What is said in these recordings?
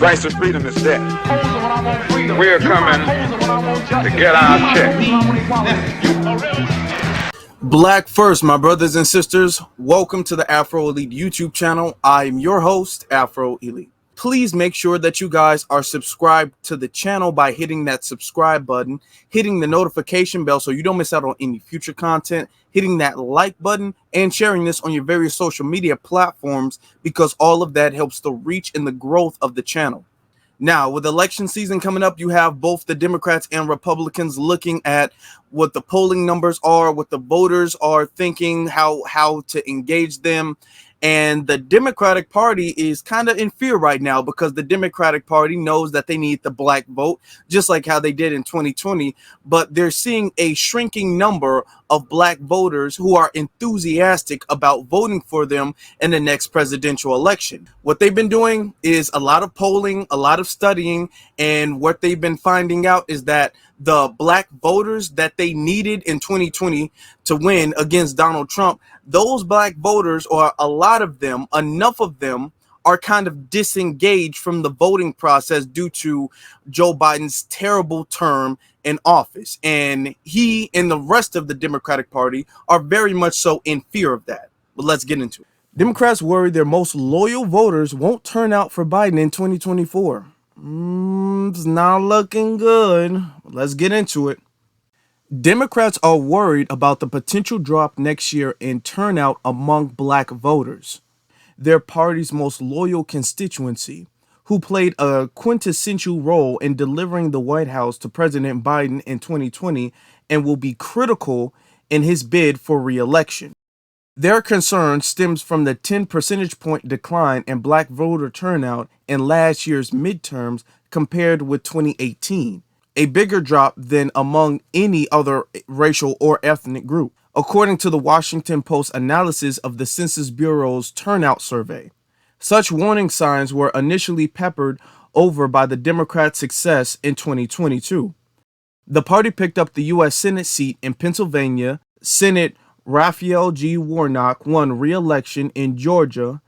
Rights to freedom is dead. We're coming to get our check. Black first, my brothers and sisters. Welcome to the Afro Elite YouTube channel. I'm your host, Afro Elite. Please make sure that you guys are subscribed to the channel by hitting that subscribe button, hitting the notification bell so you don't miss out on any future content, hitting that like button, and sharing this on your various social media platforms, because all of that helps the reach and the growth of the channel. Now, with election season coming up, you have both the Democrats and Republicans looking at what the polling numbers are, what the voters are thinking, how to engage them. And the Democratic Party is kind of in fear right now because the Democratic Party knows that they need the black vote, just like how they did in 2020. But they're seeing a shrinking number of black voters who are enthusiastic about voting for them in the next presidential election. What they've been doing is a lot of polling, a lot of studying, and what they've been finding out is that the black voters that they needed in 2020 to win against Donald Trump, those black voters, or a lot of them, enough of them, are kind of disengaged from the voting process due to Joe Biden's terrible term in office. And he and the rest of the Democratic Party are very much so in fear of that. But let's get into it. Democrats worry their most loyal voters won't turn out for Biden in 2024. It's not looking good. Let's get into it. Democrats are worried about the potential drop next year in turnout among black voters, their party's most loyal constituency, who played a quintessential role in delivering the White House to President Biden in 2020 and will be critical in his bid for re-election. Their concern stems from the 10 percentage point decline in black voter turnout in last year's midterms compared with 2018, a bigger drop than among any other racial or ethnic group, according to the Washington Post analysis of the Census Bureau's turnout survey. Such warning signs were initially peppered over by the Democrats' success in 2022. The party picked up the U.S. Senate seat in Pennsylvania. Senate Raphael G. Warnock won re-election in Georgia.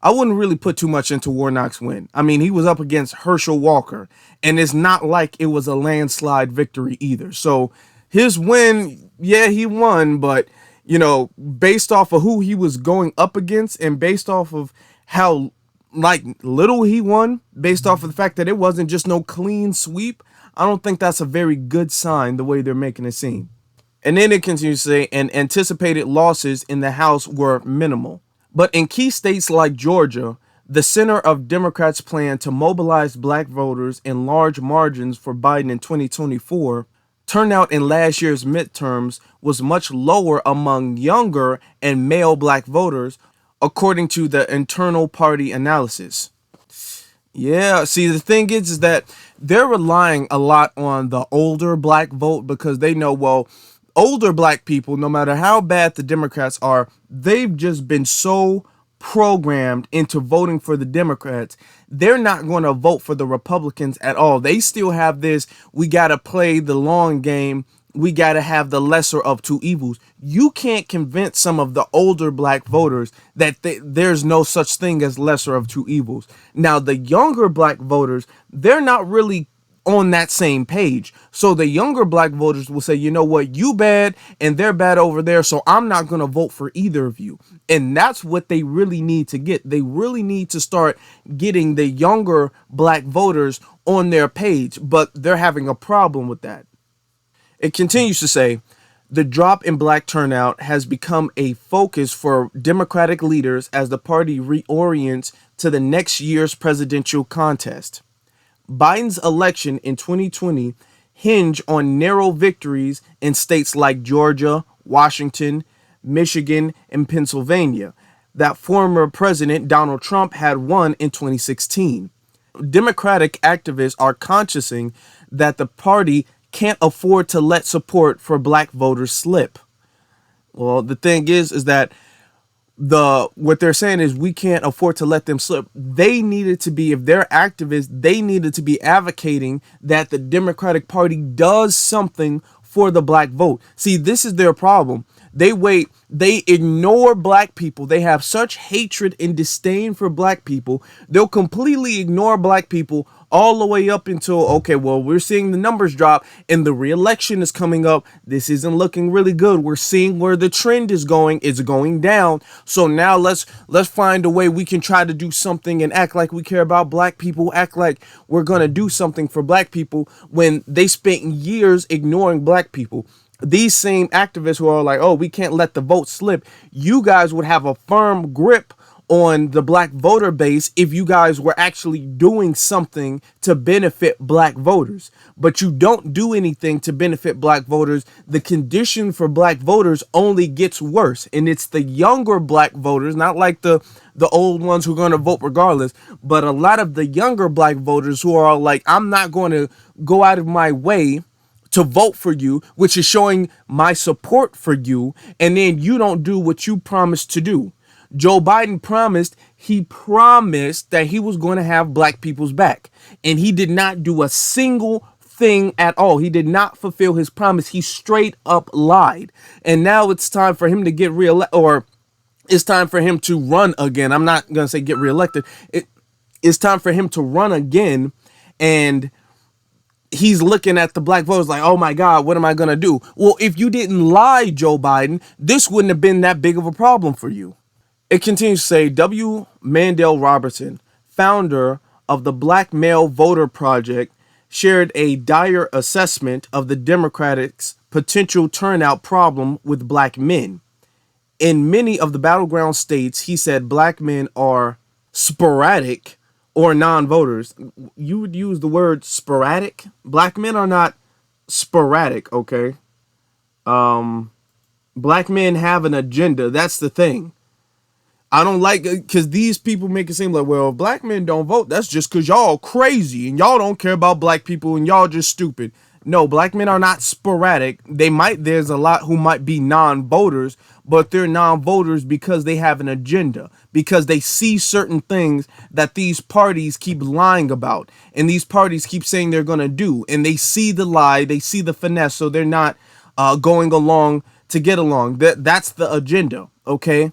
I wouldn't really put too much into Warnock's win. I mean, he was up against Herschel Walker, and it's not like it was a landslide victory either. So his win, yeah, he won, but, you know, based off of who he was going up against and based off of how, little he won, based off of the fact that it wasn't just no clean sweep, I don't think that's a very good sign the way they're making it seem. And then it continues to say, and anticipated losses in the House were minimal. But in key states like Georgia, the center of Democrats' plan to mobilize black voters in large margins for Biden in 2024, turnout in last year's midterms was much lower among younger and male black voters, according to the internal party analysis. Yeah, see, the thing is that they're relying a lot on the older black vote because they know, well, older black people, no matter how bad the Democrats are, they've just been so programmed into voting for the Democrats. They're not going to vote for the Republicans at all. They still have this, we got to play the long game. We got to have the lesser of two evils. You can't convince some of the older black voters that there's no such thing as lesser of two evils. Now, the younger black voters, they're not really on that same page. So the younger black voters will say, you know what, you bad and they're bad over there, so I'm not going to vote for either of you. And that's what they really need to get. They really need to start getting the younger black voters on their page, but they're having a problem with that. It continues to say, the drop in black turnout has become a focus for Democratic leaders as the party reorients to the next year's presidential contest. Biden's election in 2020 hinged on narrow victories in states like Georgia, Washington, Michigan, and Pennsylvania that former President Donald Trump had won in 2016. Democratic activists are consciousing that the party can't afford to let support for black voters slip. Well, the thing is that what they're saying is we can't afford to let them slip. They needed to be, if they're activists, they needed to be advocating that the Democratic Party does something for the black vote. See, this is their problem. They ignore black people. They have such hatred and disdain for black people. They'll completely ignore black people all the way up until, okay, well, we're seeing the numbers drop and the re-election is coming up. This isn't looking really good. We're seeing where the trend is going. It's going down. So now let's find a way we can try to do something and act like we care about black people, act like we're going to do something for black people when they spent years ignoring black people. These same activists who are like, oh, we can't let the vote slip. You guys would have a firm grip on the black voter base if you guys were actually doing something to benefit black voters. But you don't do anything to benefit black voters. The condition for black voters only gets worse. And it's the younger black voters, not like the old ones who are going to vote regardless, but a lot of the younger black voters who are like, I'm not going to go out of my way to vote for you, which is showing my support for you, and then you don't do what you promised to do. Joe Biden promised that he was going to have black people's back, and he did not do a single thing at all. He did not fulfill his promise. He straight up lied. And now it's time for him to get reelected, or it's time for him to run again. I'm not going to say get reelected. It's time for him to run again, and he's looking at the black voters like, oh my God, what am I going to do? Well, if you didn't lie, Joe Biden, this wouldn't have been that big of a problem for you. It continues to say, W. Mandel Robertson, founder of the Black Male Voter Project, shared a dire assessment of the Democrats' potential turnout problem with black men. In many of the battleground states, he said black men are sporadic or non-voters. You would use the word sporadic. Black men are not sporadic, okay? Black men have an agenda. That's the thing. I don't like it because these people make it seem like, well, if black men don't vote, that's just because y'all crazy and y'all don't care about black people and y'all just stupid. No, black men are not sporadic. There's a lot who might be non-voters, but they're non-voters because they have an agenda, because they see certain things that these parties keep lying about and these parties keep saying they're going to do. And they see the lie, they see the finesse, so they're not going along to get along. That's the agenda, okay?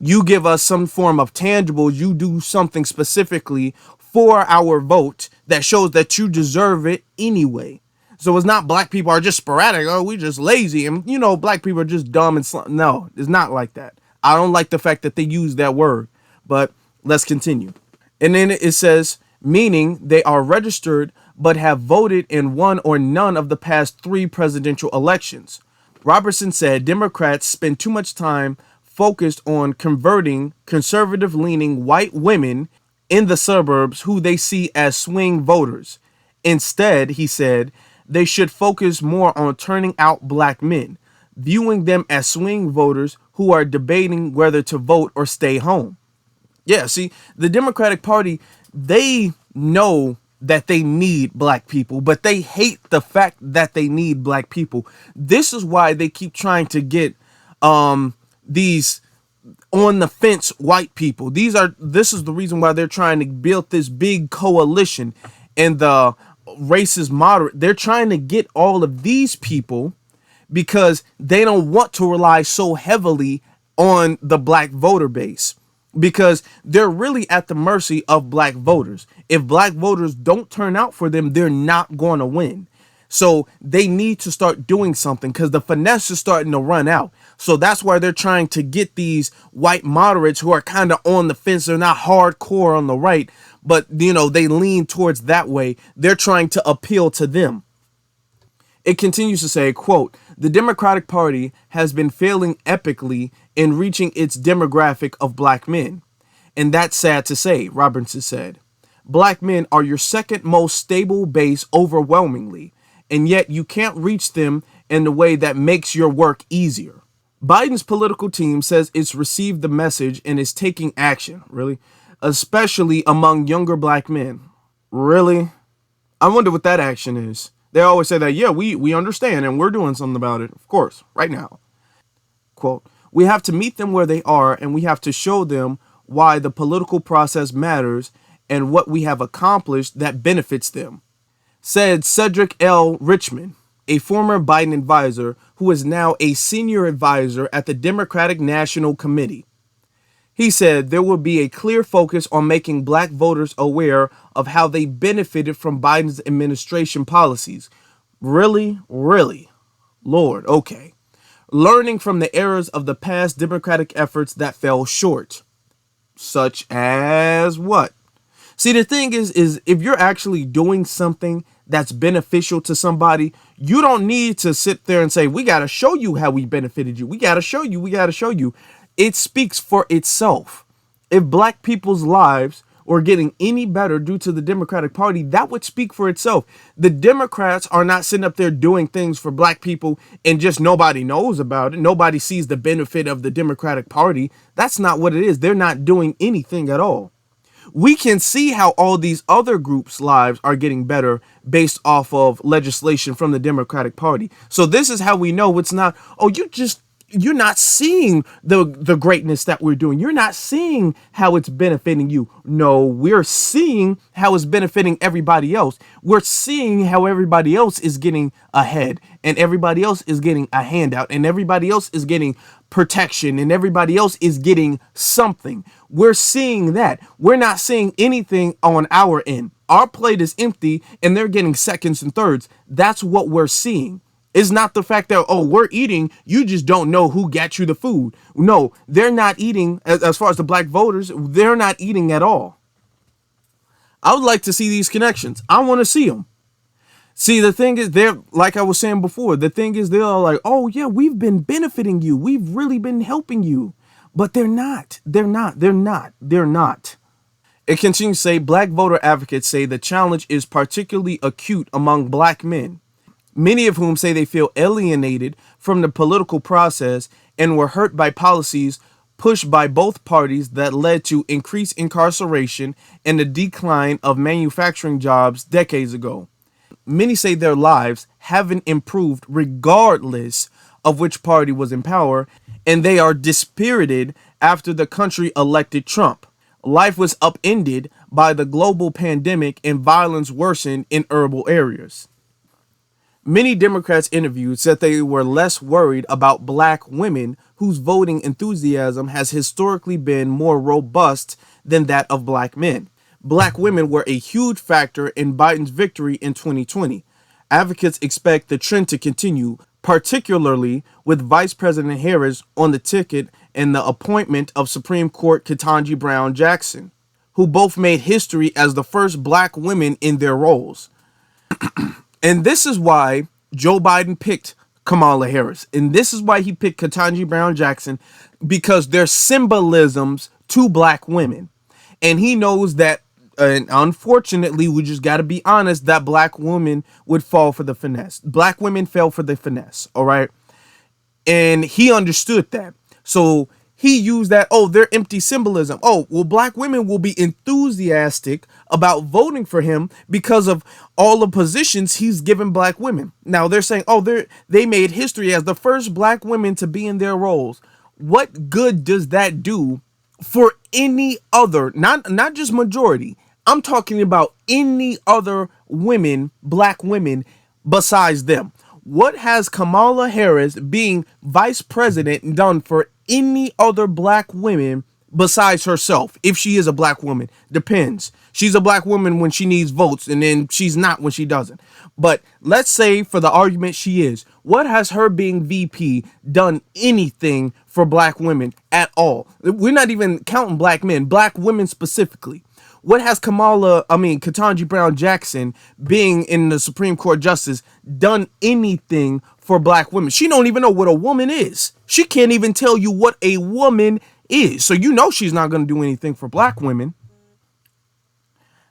You give us some form of tangibles, you do something specifically for our vote that shows that you deserve it anyway. So it's not black people are just sporadic. Oh, we just lazy. And, black people are just dumb and no, it's not like that. I don't like the fact that they use that word, but let's continue. And then it says, meaning they are registered, but have voted in one or none of the past 3 presidential elections. Robertson said Democrats spend too much time focused on converting conservative-leaning white women in the suburbs who they see as swing voters. Instead, he said, they should focus more on turning out black men, viewing them as swing voters who are debating whether to vote or stay home. Yeah, see, the Democratic Party, they know that they need black people, but they hate the fact that they need black people. This is why they keep trying to get these on the fence white people. This is the reason why they're trying to build this big coalition and the racist moderate. They're trying to get all of these people because they don't want to rely so heavily on the black voter base, because they're really at the mercy of black voters. If black voters don't turn out for them, they're not going to win. So they need to start doing something because the finesse is starting to run out. So that's why they're trying to get these white moderates who are kind of on the fence. They're not hardcore on the right, but, they lean towards that way. They're trying to appeal to them. It continues to say, quote, the Democratic Party has been failing epically in reaching its demographic of black men. And that's sad to say, Robinson said. Black men are your second most stable base overwhelmingly, and yet you can't reach them in a way that makes your work easier. Biden's political team says it's received the message and is taking action, really, especially among younger black men. Really? I wonder what that action is. They always say that, yeah, we understand and we're doing something about it, of course, right now. Quote, we have to meet them where they are and we have to show them why the political process matters and what we have accomplished that benefits them, said Cedric L. Richmond, a former Biden advisor who is now a senior advisor at the Democratic National Committee. He said there will be a clear focus on making black voters aware of how they benefited from Biden's administration policies. Really? Really? Lord, okay. Learning from the errors of the past Democratic efforts that fell short. Such as what? See, the thing is if you're actually doing something that's beneficial to somebody, you don't need to sit there and say, we got to show you how we benefited you. We got to show you. We got to show you. It speaks for itself. If black people's lives were getting any better due to the Democratic Party, that would speak for itself. The Democrats are not sitting up there doing things for black people and just nobody knows about it. Nobody sees the benefit of the Democratic Party. That's not what it is. They're not doing anything at all. We can see how all these other groups' lives are getting better based off of legislation from the Democratic Party. So this is how we know it's not, oh, you're not seeing the greatness that we're doing. You're not seeing how it's benefiting you. No, we're seeing how it's benefiting everybody else. We're seeing how everybody else is getting ahead and everybody else is getting a handout and everybody else is getting protection and everybody else is getting something. We're seeing that. We're not seeing anything on our end. Our plate is empty and they're getting seconds and thirds. That's what we're seeing. It's not the fact that, oh, we're eating, you just don't know who got you the food. No, they're not eating, as far as the black voters, they're not eating at all. I would like to see these connections. I want to see them. See, the thing is, they're, like I was saying before, the thing is, they're all like, oh, yeah, we've been benefiting you. We've really been helping you. But they're not. They're not. They're not. They're not. It continues to say, black voter advocates say the challenge is particularly acute among black men, many of whom say they feel alienated from the political process and were hurt by policies pushed by both parties that led to increased incarceration and the decline of manufacturing jobs decades ago. Many say their lives haven't improved regardless of which party was in power, and they are dispirited after the country elected Trump. Life was upended by the global pandemic and violence worsened in urban areas. Many Democrats interviewed said they were less worried about black women whose voting enthusiasm has historically been more robust than that of black men. Black women were a huge factor in Biden's victory in 2020. Advocates expect the trend to continue, particularly with Vice President Harris on the ticket and the appointment of Supreme Court Ketanji Brown Jackson, who both made history as the first black women in their roles. And this is why Joe Biden picked Kamala Harris. And this is why he picked Ketanji Brown Jackson, because they're symbolisms to black women. And he knows that, and unfortunately, we just got to be honest, that black women would fall for the finesse. Black women fell for the finesse, all right? And he understood that. So he used that, oh, they're empty symbolism. Oh, well, black women will be enthusiastic about voting for him because of all the positions he's given black women. Now they're saying, oh, they made history as the first black women to be in their roles. What good does that do for any other, not just majority? I'm talking about any other women, black women besides them. What has Kamala Harris being vice president done for any other black women besides herself? If she is a black woman, depends. She's a black woman when she needs votes, and then she's not when she doesn't. But let's say for the argument she is. What has her being VP done anything for black women at all? We're not even counting black men, black women specifically. What has Ketanji Brown Jackson being in the Supreme Court justice done anything for black women? She don't even know what a woman is. She can't even tell you what a woman is. So you know she's not going to do anything for black women.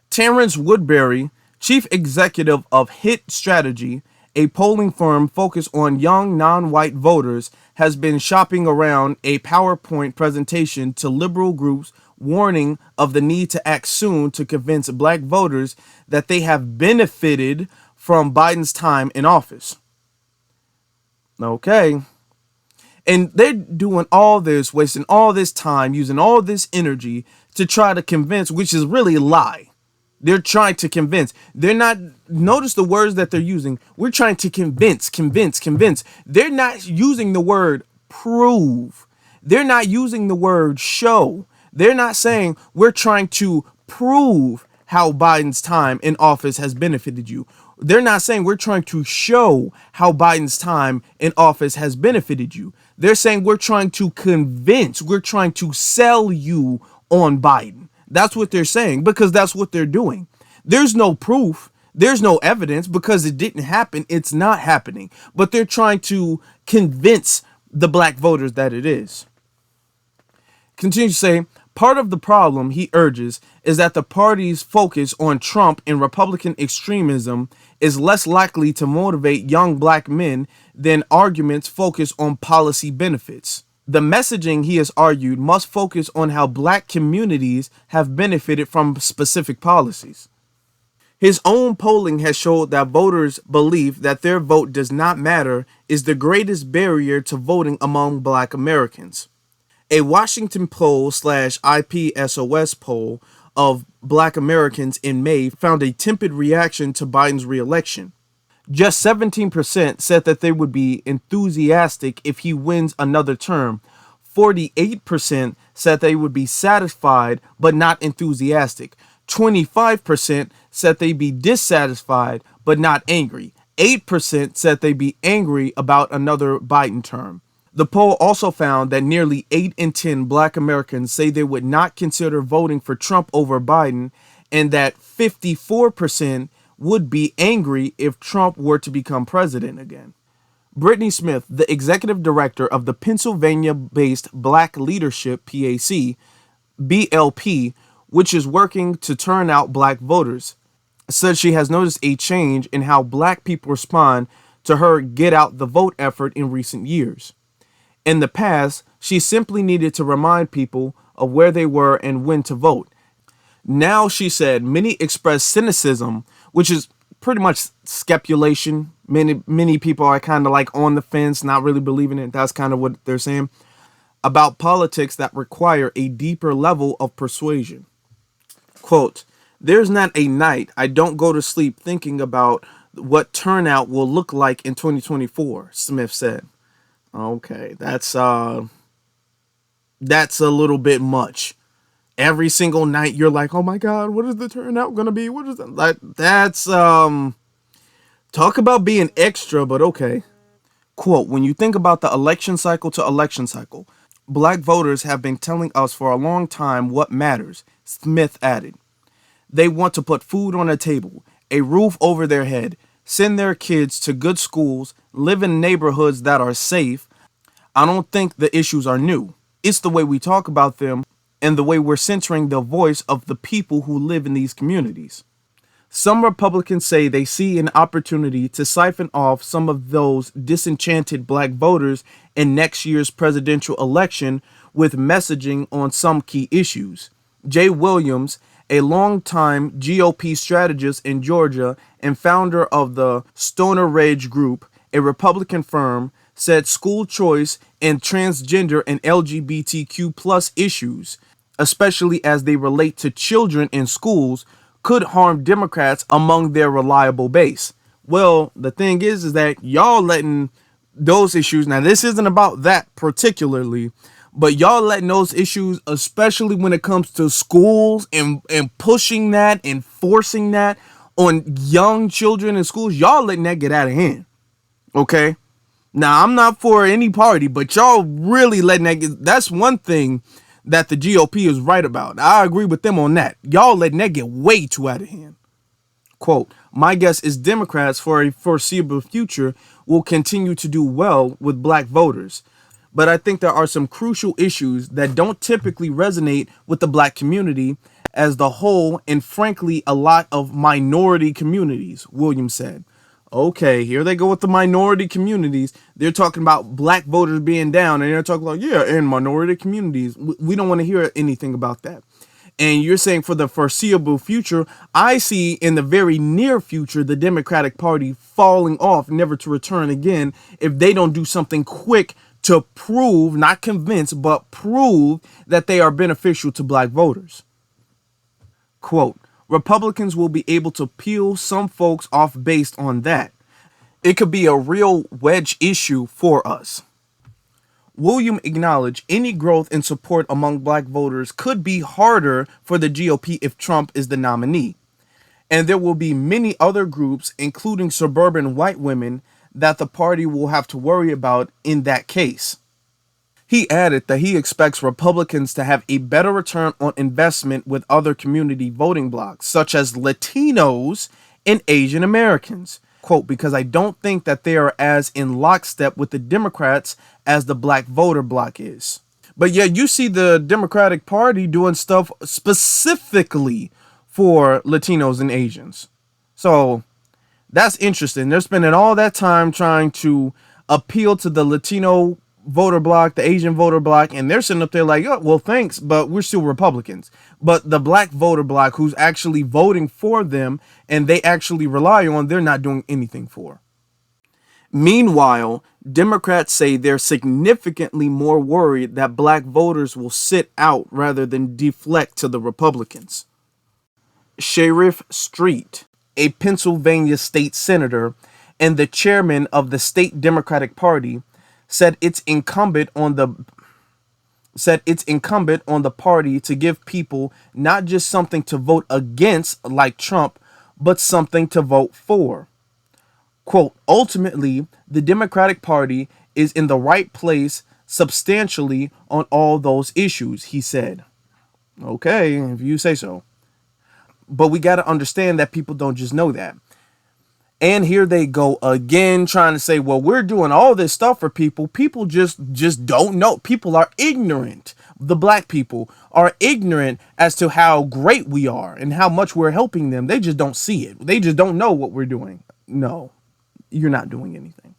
Terrence Woodbury, chief executive of HIT Strategy, a polling firm focused on young non-white voters, has been shopping around a PowerPoint presentation to liberal groups warning of the need to act soon to convince black voters that they have benefited from Biden's time in office. Okay. And they're doing all this, wasting all this time, using all this energy to try to convince, which is really a lie. They're trying to convince. They're not, notice the words that they're using. We're trying to convince. They're not using the word prove. They're not using the word show. They're not saying we're trying to prove how Biden's time in office has benefited you. They're not saying we're trying to show how Biden's time in office has benefited you. They're saying we're trying to convince, we're trying to sell you on Biden. That's what they're saying, because that's what they're doing. There's no proof. There's no evidence because it didn't happen. It's not happening. But they're trying to convince the black voters that it is. Continue to say, part of the problem, he urges, is that the party's focus on Trump and Republican extremism is less likely to motivate young black men than arguments focused on policy benefits. The messaging, he has argued, must focus on how black communities have benefited from specific policies. His own polling has showed that voters' belief that their vote does not matter is the greatest barrier to voting among black Americans. A Washington Post / IPSOS poll of black Americans in May found a tepid reaction to Biden's reelection. Just 17% said that they would be enthusiastic if he wins another term. 48% said they would be satisfied but not enthusiastic. 25% said they'd be dissatisfied but not angry. 8% said they'd be angry about another Biden term. The poll also found that nearly 8 in 10 black Americans say they would not consider voting for Trump over Biden, and that 54% would be angry if Trump were to become president again. Brittany Smith, the executive director of the Pennsylvania-based Black Leadership PAC, BLP, which is working to turn out black voters, said she has noticed a change in how black people respond to her get out the vote effort in recent years. In the past, she simply needed to remind people of where they were and when to vote. Now, she said, many express cynicism, which is pretty much speculation. Many people are kind of like on the fence, not really believing it. That's kind of what they're saying about politics that require a deeper level of persuasion. Quote, "There's not a night I don't go to sleep thinking about what turnout will look like in 2024, Smith said. Okay, that's a little bit much. Every single night you're like, oh my God, what is the turnout gonna be? What is that? Like, that's talk about being extra, but okay. Quote, when you think about the election cycle to election cycle, black voters have been telling us for a long time what matters, Smith added. They want to put food on a table, a roof over their head, send their kids to good schools, live in neighborhoods that are safe. I don't think the issues are new. It's the way we talk about them and the way we're centering the voice of the people who live in these communities. Some Republicans say they see an opportunity to siphon off some of those disenchanted black voters in next year's presidential election with messaging on some key issues. Jay Williams, a longtime GOP strategist in Georgia and founder of the Stoner Ridge Group, a Republican firm, said school choice and transgender and LGBTQ plus issues, especially as they relate to children in schools, could harm Democrats among their reliable base. Well, the thing is that y'all letting those issues, now this isn't about that particularly, but y'all letting those issues, especially when it comes to schools and pushing that and forcing that on young children in schools, y'all letting that get out of hand. Okay? Now, I'm not for any party, but y'all really letting that get, that's one thing that the GOP is right about. I agree with them on that. Y'all letting that get way too out of hand. Quote, my guess is Democrats for a foreseeable future will continue to do well with black voters. But I think there are some crucial issues that don't typically resonate with the black community as the whole, and frankly, a lot of minority communities, Williams said. Okay, here they go with the minority communities. They're talking about black voters being down, and they're talking about, yeah, in minority communities. We don't want to hear anything about that. And you're saying for the foreseeable future, I see in the very near future the Democratic Party falling off, never to return again, if they don't do something quick to prove, not convince, but prove that they are beneficial to black voters. Quote, Republicans will be able to peel some folks off based on that. It could be a real wedge issue for us. William acknowledged any growth in support among black voters could be harder for the GOP if Trump is the nominee. And there will be many other groups, including suburban white women, that the party will have to worry about in that case. He added that he expects Republicans to have a better return on investment with other community voting blocs, such as Latinos and Asian Americans. Quote, because I don't think that they are as in lockstep with the Democrats as the black voter bloc is. But yet you see the Democratic Party doing stuff specifically for Latinos and Asians. So that's interesting. They're spending all that time trying to appeal to the Latino voter bloc, the Asian voter bloc, and they're sitting up there like, oh, well, thanks, but we're still Republicans. But the black voter bloc, who's actually voting for them and they actually rely on, they're not doing anything for. Meanwhile, Democrats say they're significantly more worried that black voters will sit out rather than deflect to the Republicans. Sheriff Street, a Pennsylvania state senator and the chairman of the state Democratic Party, said it's incumbent on the party to give people not just something to vote against like Trump, but something to vote for. Quote, ultimately, the Democratic Party is in the right place substantially on all those issues, he said. Okay, if you say so. But we got to understand that people don't just know that. And here they go again trying to say, well, we're doing all this stuff for people. People just don't know. People are ignorant. The black people are ignorant as to how great we are and how much we're helping them. They just don't see it. They just don't know what we're doing. No, you're not doing anything.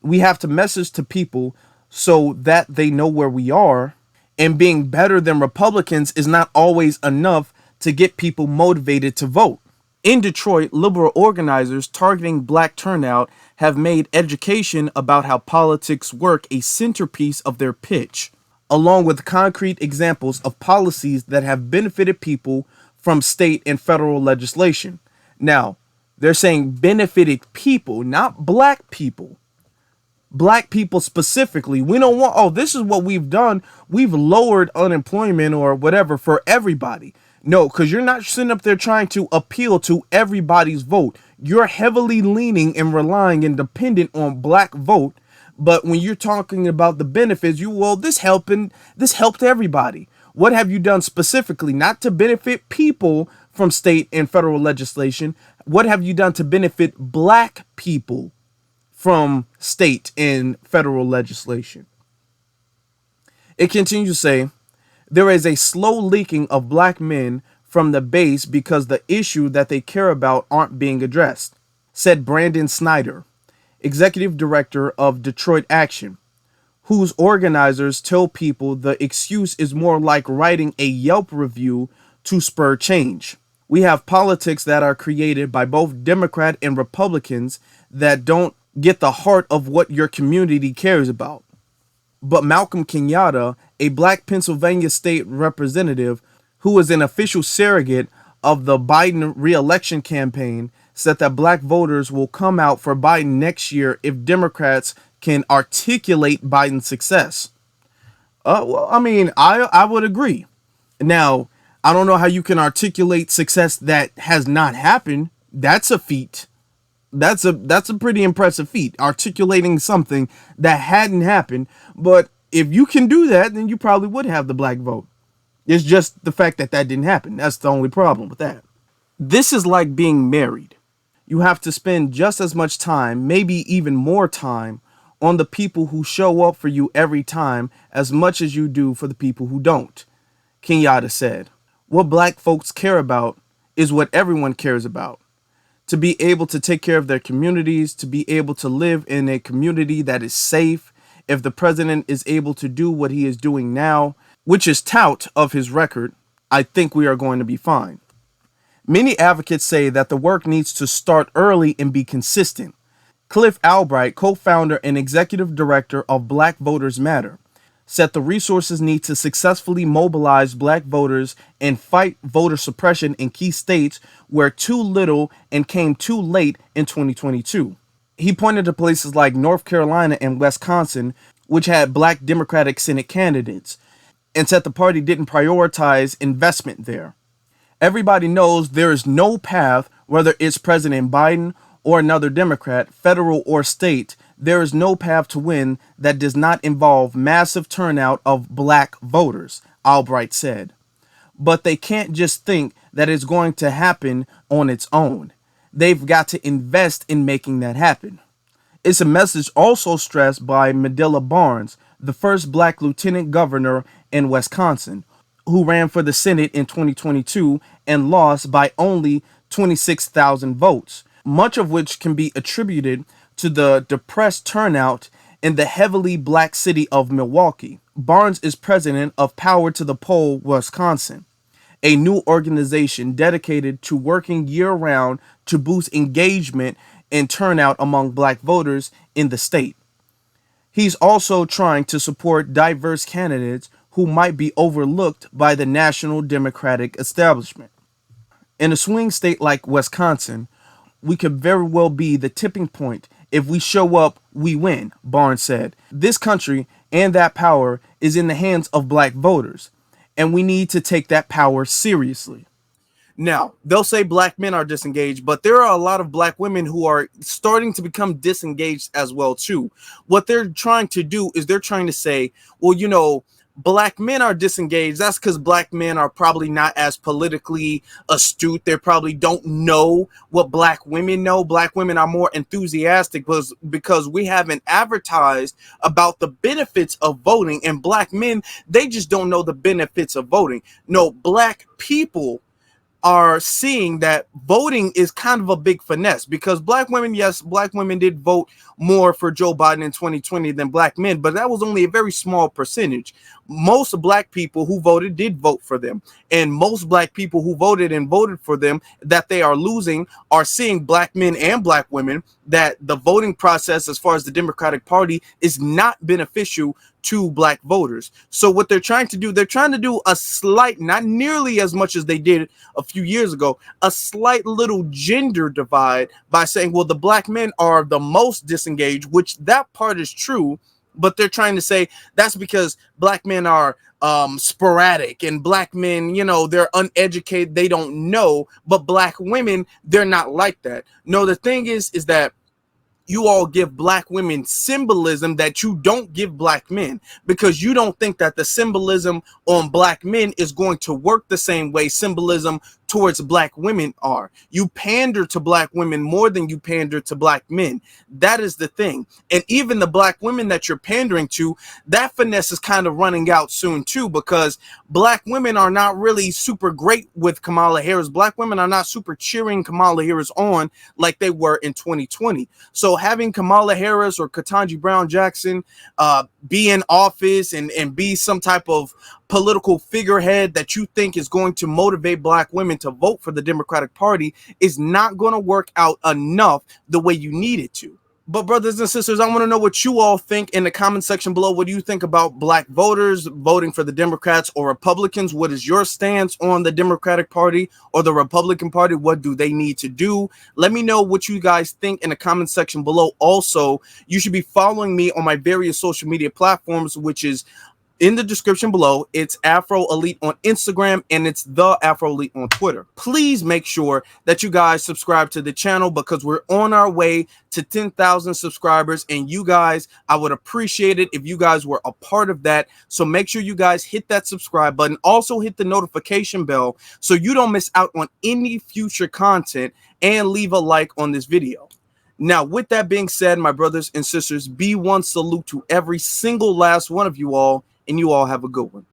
We have to message to people so that they know where we are. And being better than Republicans is not always enough to get people motivated to vote. In Detroit, liberal organizers targeting black turnout have made education about how politics work a centerpiece of their pitch, along with concrete examples of policies that have benefited people from state and federal legislation. Now, they're saying benefited people, not black people. Black people specifically. We don't want, oh, this is what we've done. We've lowered unemployment or whatever for everybody. No, because you're not sitting up there trying to appeal to everybody's vote. You're heavily leaning and relying and dependent on black vote. But when you're talking about the benefits, this helped everybody. What have you done specifically? Not to benefit people from state and federal legislation. What have you done to benefit black people from state and federal legislation? It continues to say, there is a slow leaking of black men from the base because the issue that they care about aren't being addressed, said Brandon Snyder, executive director of Detroit Action, whose organizers tell people the excuse is more like writing a Yelp review to spur change. We have politics that are created by both Democrat and Republicans that don't get the heart of what your community cares about. But Malcolm Kenyatta, a black Pennsylvania state representative who is an official surrogate of the Biden reelection campaign, said that black voters will come out for Biden next year if Democrats can articulate Biden's success. I would agree. Now, I don't know how you can articulate success that has not happened. That's a feat. That's a pretty impressive feat, articulating something that hadn't happened. But if you can do that, then you probably would have the black vote. It's just the fact that didn't happen. That's the only problem with that. This is like being married. You have to spend just as much time, maybe even more time, on the people who show up for you every time as much as you do for the people who don't, Kenyatta said. What black folks care about is what everyone cares about. To be able to take care of their communities, to be able to live in a community that is safe. If the president is able to do what he is doing now, which is tout of his record, I think we are going to be fine. Many advocates say that the work needs to start early and be consistent. Cliff Albright, co-founder and executive director of Black Voters Matter, said the resources need to successfully mobilize black voters and fight voter suppression in key states where too little and came too late in 2022. He pointed to places like North Carolina and Wisconsin, which had black Democratic Senate candidates, and said the party didn't prioritize investment there. Everybody knows there is no path, whether it's President Biden or another Democrat, federal or state, there is no path to win that does not involve massive turnout of black voters, Albright said. But they can't just think that it's going to happen on its own. They've got to invest in making that happen. It's a message also stressed by Medela Barnes, the first black lieutenant governor in Wisconsin, who ran for the Senate in 2022 and lost by only 26,000 votes, much of which can be attributed to the depressed turnout in the heavily black city of Milwaukee. Barnes is president of Power to the Poll Wisconsin, a new organization dedicated to working year-round to boost engagement and turnout among black voters in the state. He's also trying to support diverse candidates who might be overlooked by the national Democratic establishment. In a swing state like Wisconsin, we could very well be the tipping point. If we show up, we win, Barnes said. This country and that power is in the hands of black voters, and we need to take that power seriously. Now, they'll say black men are disengaged, but there are a lot of black women who are starting to become disengaged as well, too. What they're trying to do is they're trying to say, well, you know, black men are disengaged. That's because black men are probably not as politically astute. They probably don't know what black women know. Black women are more enthusiastic because we haven't advertised about the benefits of voting. And black men, they just don't know the benefits of voting. No, black people are seeing that voting is kind of a big finesse, because black women, yes, black women did vote more for Joe Biden in 2020 than black men, but that was only a very small percentage. Most black people who voted did vote for them, and most black people who voted and voted for them that they are losing are seeing, black men and black women, that the voting process as far as the Democratic Party is not beneficial to black voters. So what they're trying to do, they're trying to do a slight, not nearly as much as they did a few years ago, a slight little gender divide by saying, well, the black men are the most disengaged, which that part is true, but they're trying to say that's because black men are sporadic, and black men, you know, they're uneducated, they don't know, but black women, they're not like that. No, the thing is that you all give black women symbolism that you don't give black men, because you don't think that the symbolism on black men is going to work the same way symbolism towards black women are. You pander to black women more than you pander to black men. That is the thing. And even the black women that you're pandering to, that finesse is kind of running out soon too, because black women are not really super great with Kamala Harris. Black women are not super cheering Kamala Harris on like they were in 2020. So having Kamala Harris or Ketanji Brown Jackson be in office and be some type of political figurehead that you think is going to motivate black women to vote for the Democratic Party is not going to work out enough the way you need it to. But brothers and sisters, I want to know what you all think in the comment section below. What do you think about black voters voting for the Democrats or Republicans? What is your stance on the Democratic Party or the Republican Party? What do they need to do? Let me know what you guys think in the comment section below. Also, you should be following me on my various social media platforms, which is in the description below. It's Afro Elite on Instagram, and it's the Afro Elite on Twitter. Please make sure that you guys subscribe to the channel, because we're on our way to 10,000 subscribers, and you guys, I would appreciate it if you guys were a part of that. So make sure you guys hit that subscribe button. Also hit the notification bell so you don't miss out on any future content, and leave a like on this video. Now, with that being said, my brothers and sisters, be one salute to every single last one of you all, and you all have a good one.